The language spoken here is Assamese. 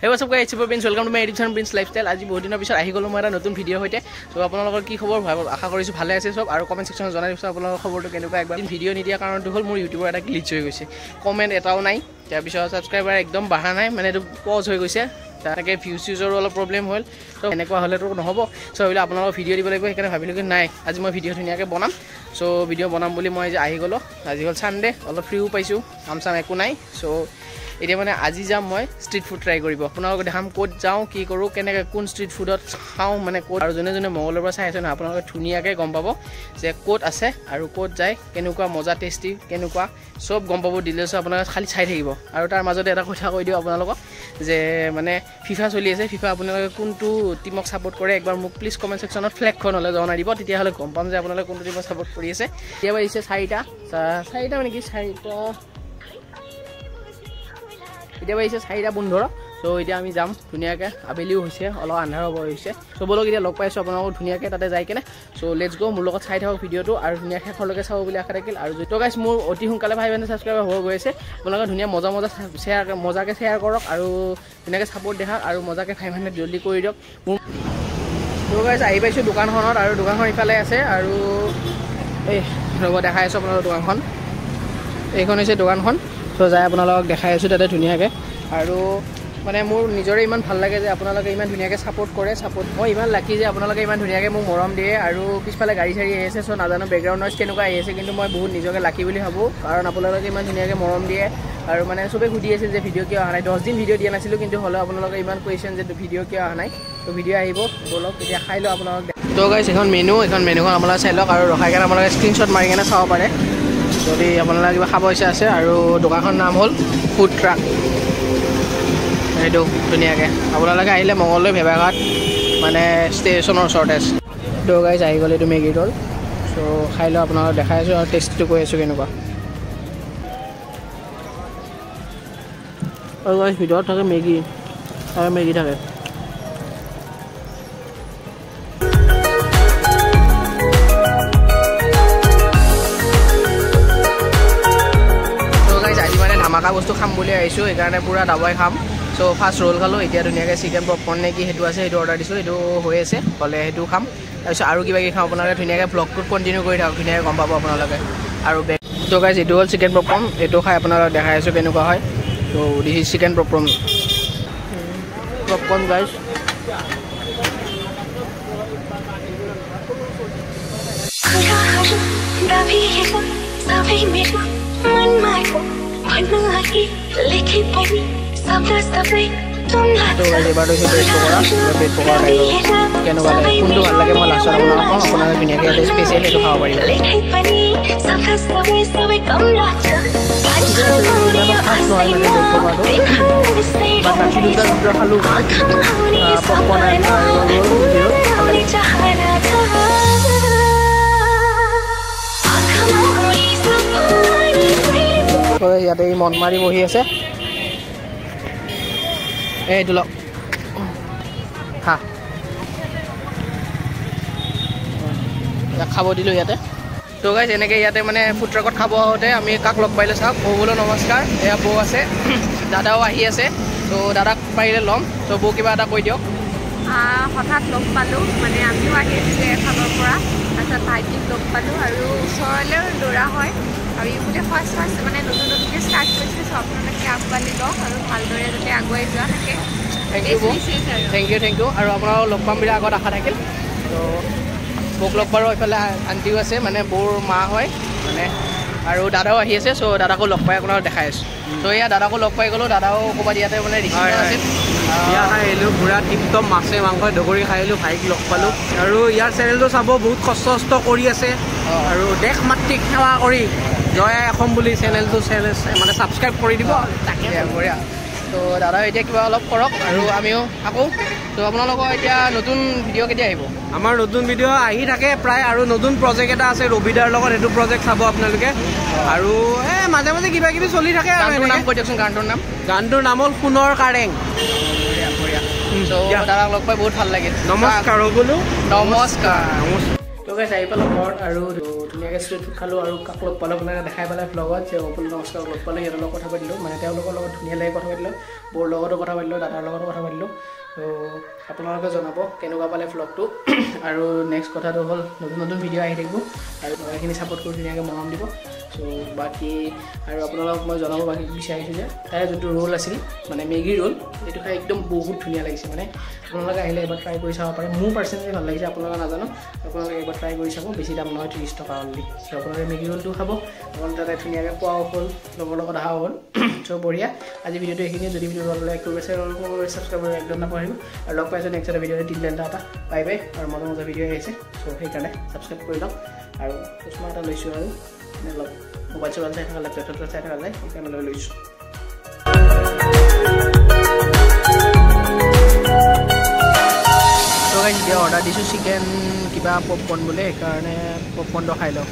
Hey, what's up guys? It's Prince. Welcome to my YouTube channel Prince Lifestyle. আজি বহুত দিনৰ পিছত আহি গলো মই এটা নতুন ভিডিও হইতে। সো আপোনালোকৰ কি খবৰ আশা কৰিছো ভালে আছে সব আৰু কমেন্ট সেকশনত জনাই দিছো আপোনালোকৰ খবৰটো কেনেকুৱা একবাৰ ভিডিও নিদিয়া কাৰণটো হ'ল মোৰ ইউটিউবৰ এটা গ্লিচ হৈ গৈছে কমেন্ট এটাও নাই তাৰ পিছত সাবস্ক্ৰাইবাৰ একদম বাঢ়া নাই মানে এটো পজ হৈ গৈছে তাকে ভিউজৰ অলপ প্ৰবলেম হ'ল সো এনেকুৱা হলেতো নহব সো এইবিলাক আপোনালোকৰ ভিডিও দিব লাগিব সেইকাৰণে ভাবিলো কি নাই আজি মই ভিডিও ধুনিয়াকে বনাম সো ভিডিও বনাম বুলি মই আহি গলো আজি হ'ল সানডে অলপ ফ্ৰীও পাইছো কাম চাম একো নাই সো এতিয়া মানে আজি যাম মই ষ্ট্ৰীট ফুড ট্ৰাই কৰিব আপোনালোকক দেখাম কোত যাও কি কৰো কেনেকৈ কোন ষ্ট্ৰীট ফুডত খাও মানে কোত আৰু জনে জনে মঙ্গলৰ পৰা চাই আছে না আপোনালোকে ধুনিয়াকে গম পাব যে কোত আছে আৰু কোত যায় কেনেকুৱা মজা টেষ্টি কেনেকুৱা সব গম পাব ডিটেইলছ আপোনালোকে খালি চাই থাকিব আৰু তাৰ মাজতে এটা কথা কৈ দিও আপোনালোকক যে মানে ফিফা চলি আছে ফিফা আপোনালোকে কোনটো টিমক সাপোৰ্ট কৰে একবাৰ মোক প্লিজ কমেন্ট সেকশনত ফ্ল্যাগখন হলে জনাই দিব তেতিয়া হলে গম পাম যে আপোনালোকে কোনটো টিমক সাপোৰ্ট কৰি আছে এতিয়া বাইছে 4টা মানে কি 4টা এতিয়া বাইছে 4টা 15 সো এতিয়া আমি যাম ধুনিয়াকে আবেলিও হৈছে অলপ আন্ধাৰ হ'ব হৈছে সো বলক এতিয়া লগ পাইছো আপোনালোক ধুনিয়াকে তাতে যাই কেনে সো লেটস গো মোৰ লগত চাই থাকক ভিডিওটো আৰু ধুনিয়া শেষলৈকে চাও বুলি আশা ৰাখিল আৰু তো গাইস মোৰ অতি সোনকালে 500 সাবস্ক্ৰাইবাৰ হৈ গৈছে আপোনালোকে ধুনিয়া মজাকে শেয়াৰ কৰক আৰু ধুনিয়াকে সাপোৰ্ট দেখাক আৰু মজাকে 500 জলদি কৰি দিয়ক তো গাইস আহি পাইছো দোকানখনত আৰু দোকানখন ইফালে আছে আৰু এই ৰব দেখাই আছো আপোনালোকৰ দোকানখন এইখন হৈছে দোকানখন তো যাই আপোনালোকক দেখাই আছো তাতে ধুনিয়াকে আৰু মানে মোৰ নিজৰে ইমান ভাল লাগে যে আপোনালোকে ইমান ধুনিয়াকে সাপোৰ্ট কৰে মই ইমান লাকি যে আপোনালোকে ইমান ধুনিয়াকে মোক মৰম দিয়ে আৰু পিছফালে গাড়ী চাৰি আছে সো নাজানো বেকগ্ৰাউণ্ড নইজ কেনেকুৱা আছে কিন্তু মই বহুত নিজকে লাকি বুলি ভাবো কাৰণ আপোনালোকে ইমান ধুনিয়াকে মৰম দিয়ে আৰু মানে সবে খুদি আছে যে ভিডিও কিয় আহা নাই 10 দিন ভিডিও দিয়া নাছিলো কিন্তু হলে আপোনালোকে ইমান কোৱেশ্চন যে ভিডিও কিয় আহা নাই তো ভিডিও আহিব বলক এতিয়া খাই লো আপোনালোক তো গাইস এখন মেনুখন আপোনালোকে চাই লওক আৰু ৰখাই কেনে আপোনালোকে স্ক্ৰিনশ্বট মাৰি কেনে চাব পাৰে যদি আপোনালোকে কিবা খাব ইচ্ছা আছে আৰু দোকানখনৰ নাম হ'ল ফুড ট্ৰাক এইটো ধুনিয়াকে আপোনালোকে আহিলে মঙ্গললৈ ভেবাঘাট মানে ষ্টেচনৰ ওচৰতে আছে তো গাইস আহি গ'ল এইটো মেগি ৰল সো খাই লও আপোনালোকক দেখাই আছো আৰু টেষ্টটো কৈ আছো কেনেকুৱা আৰু গাইস ভিতৰত থাকে মেগি আৰু মেগি থাকে ধামাকা বস্তু খাম বুলি আহিছো এইকাৰণে পুৰা দাবাই খাম সো ফাৰ্স্ট ৰোল খালো এতিয়া ধুনিয়াকে চিকেন পপকৰ্ন নে কি হেতু আছে হেতু অৰ্ডাৰ দিছো হেতু হৈ আছে হলে হেতু খাম তাৰপিছত আৰু কিবা কি খাম আপোনালোকে ধুনিয়াকে ব্লগটো কন্টিনিউ কৰি থাকক ধুনিয়াকে গম পাব আপোনালোকে আৰু তো গাইস এটো হ'ল চিকেন পপকৰ্ন এটো খাই আপোনালোকক দেখাই আছো কেনেকুৱা হয় তো this is chicken popcorn guys তো এবাৰ হৈছে ব্ৰেড পকৰা কেনেকুৱা লাগে কোনটো ভাল লাগে মই লাষ্টত আপোনালোকক ধুনীয়াকৈ এটা স্পেচিয়েল এইটো খাব পাৰিব ইয়াতে মন মাৰি বহি আছে এইটো লওক হা খাব দিলোঁ ইয়াতে তো গাইস এনেকৈ ইয়াতে মানে ফুড ট্ৰাকত খাব আহোঁতে আমি কাক লগ পাইলে চাওক বলো নমস্কাৰ এয়া বৌ আছে দাদাও আহি আছে তো দাদাক পাৰিলে ল'ম তো বৌ কিবা এটা কৈ দিয়ক হঠাৎ লগ পালোঁ মানে আমিও আহি আছিলোঁ এফালৰ পৰা তাৰপিছত ভাইটিক লগ পালোঁ আৰু ওচৰলৈ দৌৰা হয় আৰু ইহঁতে ফাৰ্ষ্ট মানে নতুনকৈ ষ্টাৰ্ট কৰিছে সো আপোনালোকে আগবাঢ়ি লওক আৰু ভালদৰে যাতে আগুৱাই যোৱা থাকে থেংক ইউ আৰু আপোনালোকক লগ পাম বুলি আগত আশা থাকিল তো মোক লগ পাৰো এইফালে আণ্টিও আছে মানে বৌৰ মা হয় মানে আৰু দাদাও আহি আছে সো দাদাকো লগ পাই আপোনালোকক দেখাই আছো তো এয়া দাদাকো লগ পাই গ'লো দাদাও ক'ৰবাত ইয়াতে মানে ৰিচিভ আছিল ইয়াৰ খাই আহিলোঁ পুৰা টিপটপ মাছে মাংস দগৰি খাই আহিলোঁ ভাইক লগ পালোঁ আৰু ইয়াৰ চেনেলটো চাব বহুত কষ্ট কৰি আছে আৰু দেশ মাতৃক সেৱা কৰি জয় অসম বুলি চেনেলটো মানে ছাবস্ক্ৰাইব কৰি দিব তাকে বঢ়িয়া তো দাদা এতিয়া কিবা অলপ কৰক আৰু আমিও থাকোঁ তো আপোনালোকৰ এতিয়া নতুন ভিডিঅ' কেতিয়া আহিব আমাৰ নতুন ভিডিঅ' আহি থাকে প্ৰায় আৰু নতুন প্ৰজেক্ট এটা আছে ৰবিদাৰ লগত সেইটো প্ৰজেক্ট চাব আপোনালোকে আৰু মাজে মাজে কিবা কিবি চলি থাকে গানটোৰ নাম কৈ দিয়কচোন গানটোৰ নাম হ'ল সোণৰ কাৰেং দাদাক লগ পাই বহুত ভাল লাগিল নমস্কাৰ বোলো নমস্কাৰ তো গাইছ আহি পালোঁ ঘৰত আৰু ধুনীয়াকৈ ষ্ট্ৰীট ফুড খালোঁ আৰু কাক লগ পালোঁ আপোনালোকে দেখাই পেলাই ভ্লগত যে অপুল নমস্কাৰ লগ পালোঁ সিহঁতৰ লগত কথা পাতিলোঁ মানে তেওঁলোকৰ লগত ধুনীয়া লাগে কথা পাতিলোঁ বৌৰ লগতো কথা পাতিলোঁ দাদাৰ লগতো কথা পাতিলোঁ তো আপোনালোকে জনাব কেনেকুৱা পালে ভ্লগটো আৰু নেক্সট কথাটো হ'ল নতুন নতুন ভিডিঅ' আহি থাকিব আৰু এইখিনি ছাপোৰ্ট কৰি ধুনীয়াকৈ মৰম দিব চ' বাকী আৰু আপোনালোকক মই জনাব বাকী বিচাৰিছোঁ যে তাৰে যোনটো ৰোল আছিল মানে মেগী ৰোল এইটো খাই একদম বহুত ধুনীয়া লাগিছে মানে আপোনালোকে আহিলে এবাৰ ট্ৰাই কৰি চাব পাৰে মোৰ পাৰ্চনেলি ভাল লাগিছে আপোনালোকে নাজানো আপোনালোকে এবাৰ ট্ৰাই কৰি চাব বেছি দাম নহয় 30 টকা অনলি চ' আপোনালোকে মেগী ৰোলটো খাব আপোনালোকে তাতে ধুনীয়াকৈ খোৱাও হ'ল লগৰ লগত অহাও হ'ল চ' বঢ়িয়া আজি ভিডিঅ'টো এইখিনিয়ে যদি ভিডিঅ' ভাল লাইক কৰিব ছাবস্ক্ৰাইব কৰি একদম নাপাহৰিব আৰু লগ পাইছোঁ নেক্সট এটা ভিডিঅ'তে টিম লেণ্টা এটা বাই বাই আৰু মজা মজা ভিডিঅ' আহিছে চ' সেইকাৰণে ছাবস্ক্ৰাইব কৰি লওক আৰু চশমা এটা লৈছোঁ আৰু অলপ মোবাইল চোবাইল চাই থকা লেপটপ চাই থকা যায় সেইকাৰণে লৈ লৈছোঁ তো গাইছ এতিয়া অৰ্ডাৰ দিছোঁ চিকেন কিবা পপকৰ্ণ বোলে সেইকাৰণে পপকৰ্ণটো খাই লওঁ